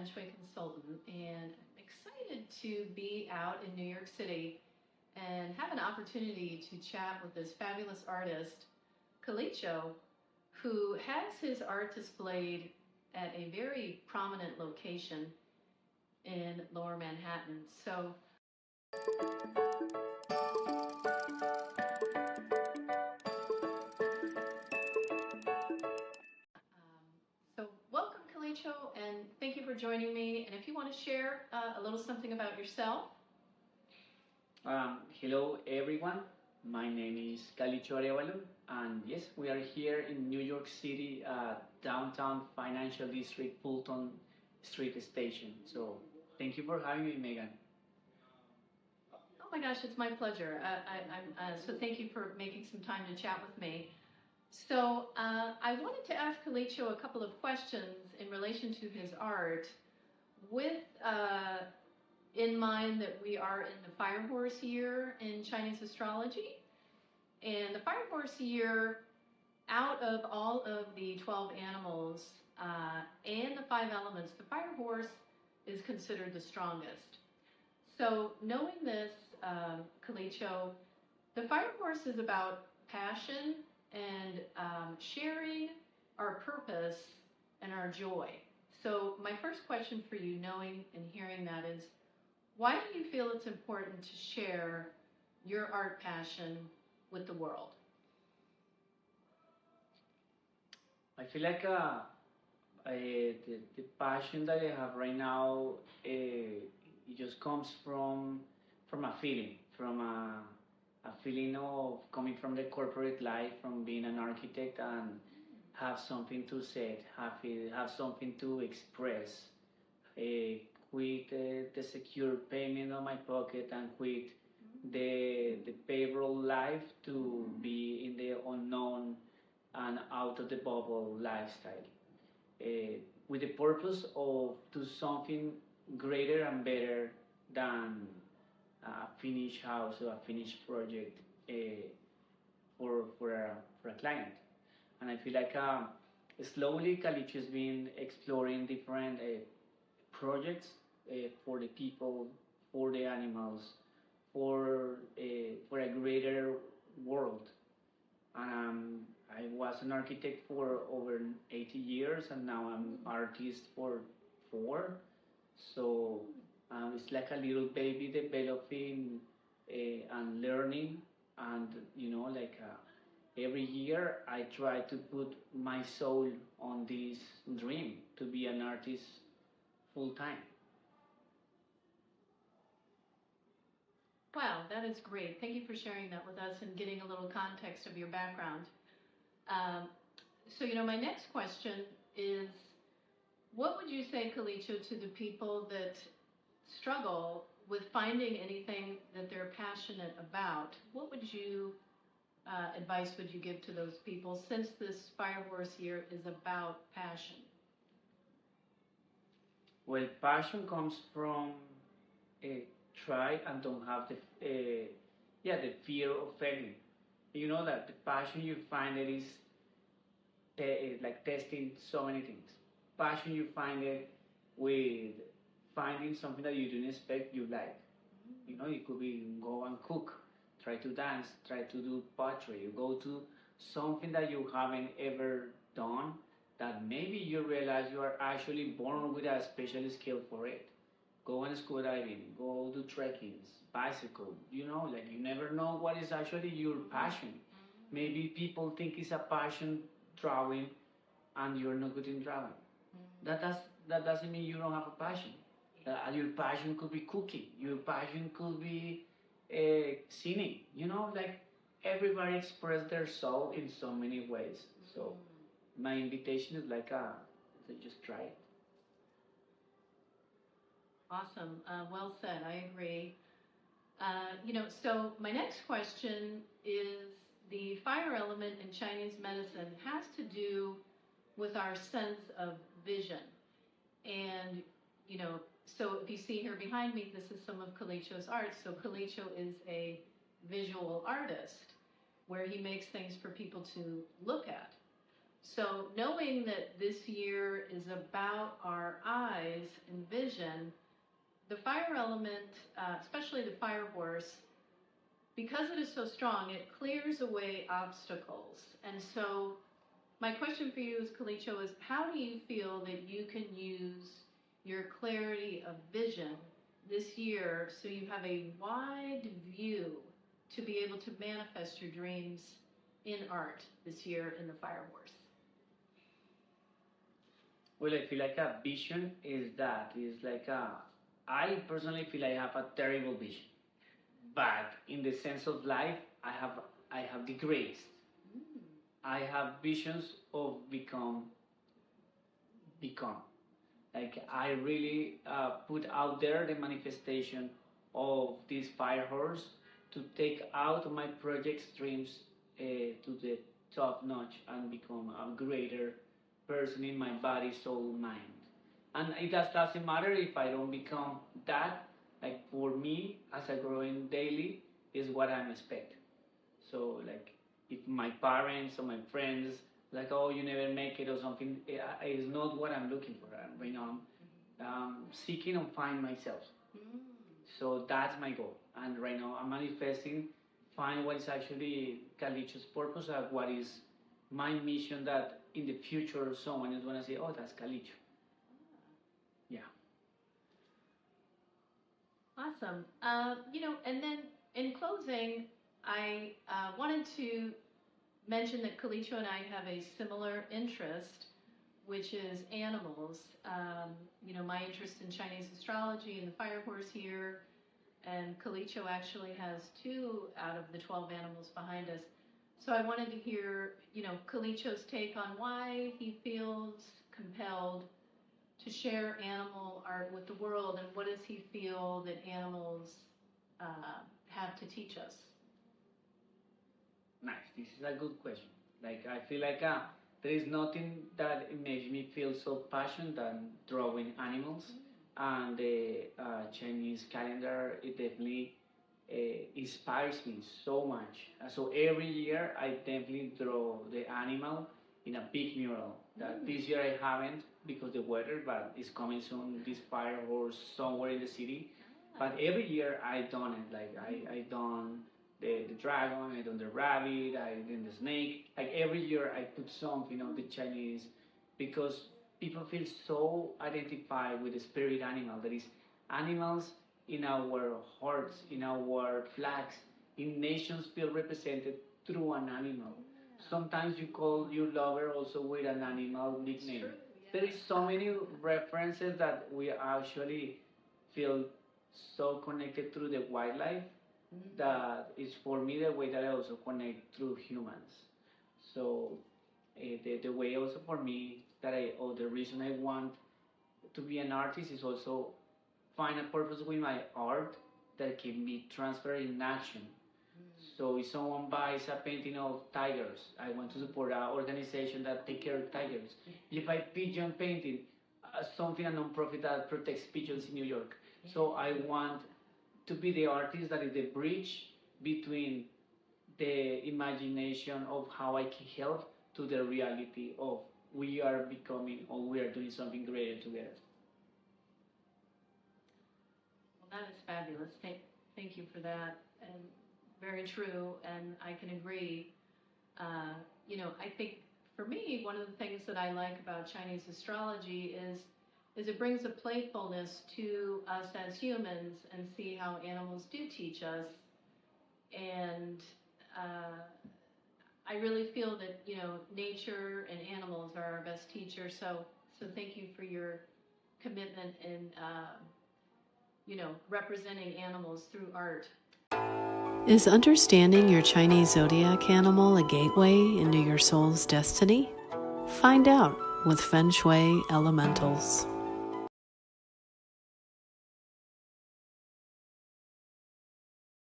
Feng Shui consultant, and I'm excited to be out in New York City and have an opportunity to chat with this fabulous artist, Calicho, who has his art displayed at a very prominent location in Lower Manhattan. So welcome, Calicho, and thank you for joining me. And if you want to share a little something about yourself. Hello, everyone. My name is Calicho Arevalo, and yes, we are here in New York City, downtown financial district, Fulton Street Station. So thank you for having me, Megan. Oh my gosh, it's my pleasure. So thank you for making some time to chat with me. So I wanted to ask Calicho a couple of questions in relation to his art, with in mind that we are in the Fire Horse year in Chinese astrology. And the Fire Horse year, out of all of the 12 animals and the 5 elements, the Fire Horse is considered the strongest. So knowing this, Calicho, the Fire Horse is about passion and sharing our purpose and our joy. So my first question for you, knowing and hearing that, is why do you feel it's important to share your art passion with the world? I feel like the passion that I have right now, it just comes from a feeling, from a feeling of coming from the corporate life, from being an architect, and have something to say, have something to express. Quit the secure payment on my pocket and quit the payroll life to be in the unknown and out of the bubble lifestyle, with the purpose of do something greater and better than a finished house or a finished project for a client. And I feel like slowly Calicho has been exploring different projects for the people, for the animals, for a greater world. And I was an architect for over 80 years, and now I'm artist for 4. So it's like a little baby developing and learning, and every year I try to put my soul on this dream to be an artist full time. Wow, that is great. Thank you for sharing that with us and getting a little context of your background. So, my next question is, what would you say, Calicho, to the people that struggle with finding anything that they're passionate about? What advice would you give to those people, since this Fire Horse year is about passion? Well, passion comes from try and don't have the fear of failing. You know that the passion you find it is like testing so many things. Passion you find it with finding something that you didn't expect you like. It could be go and cook, try to dance, try to do pottery. You go to something that you haven't ever done, that maybe you realize you are actually born with a special skill for it. Go on scuba diving, go do trekkings, bicycle. You never know what is actually your passion. Maybe people think it's a passion drawing, and you're not good in drawing. That doesn't mean you don't have a passion. Your passion could be cooking. Your passion could be singing. Everybody express their soul in so many ways. So my invitation is just try it. Awesome. Well said. I agree. So my next question is, the fire element in Chinese medicine has to do with our sense of vision. And, so if you see here behind me, this is some of Calicho's art. So Calicho is a visual artist, where he makes things for people to look at. So knowing that this year is about our eyes noise and vision, the fire element, especially the fire horse, because it is so strong, it clears away obstacles. And so my question for you, Calicho, is how do you feel that you can use your clarity of vision this year so you have a wide view to be able to manifest your dreams in art this year in the fire horse? Well, I feel like a vision is like I personally feel I have a terrible vision, but in the sense of life, I have the grace. I have visions of become. Like I really put out there the manifestation of this fire horse to take out my project's dreams to the top notch and become a greater person in my body, soul, mind. And it doesn't matter if I don't become that. Like for me, as I growing daily, is what I'm expecting. So like if my parents or my friends like, oh, you never make it or something, it's not what I'm looking for. Right now I'm seeking and find myself. So that's my goal. And right now I'm manifesting, find what is actually Calicho's purpose, what is my mission, that in the future someone is going to say, oh, that's Calicho. Yeah. Awesome. And then in closing, I wanted to mention that Calicho and I have a similar interest, which is animals. My interest in Chinese astrology and the fire horse here, and Calicho actually has 2 out of the 12 animals behind us. So I wanted to hear, Calicho's take on why he feels compelled to share animal art with the world, and what does he feel that animals have to teach us? Nice. This is a good question. Like I feel like there is nothing that makes me feel so passionate than drawing animals, and the Chinese calendar, it definitely inspires me so much. So every year I definitely draw the animal in a big mural. That this year I haven't because the weather, but it's coming soon. This fire horse somewhere in the city. But every year I done it. Like I done the dragon, I done the rabbit, I done the snake. Like every year I put something of the Chinese, because people feel so identified with the spirit animal. There is animals in our hearts, in our flags, in nations feel represented through an animal. Sometimes you call your lover also with an animal nickname. There is so many references that we actually feel so connected through the wildlife, that is for me the way that I also connect through humans. So the way also for me that or the reason I want to be an artist is also find a purpose with my art that can be transferred in action. So if someone buys a painting of tigers, I want to support an organization that take care of tigers. If I pigeon painting, something, a non-profit that protects pigeons in New York. So I want to be the artist that is the bridge between the imagination of how I can help to the reality of we are becoming or we are doing something greater together. Well, that is fabulous. Thank you for that. And very true, and I can agree. I think for me, one of the things that I like about Chinese astrology is it brings a playfulness to us as humans, and see how animals do teach us. And I really feel that nature and animals are our best teachers. So thank you for your commitment in representing animals through art. Is understanding your Chinese zodiac animal a gateway into your soul's destiny? Find out with Feng Shui Elementals.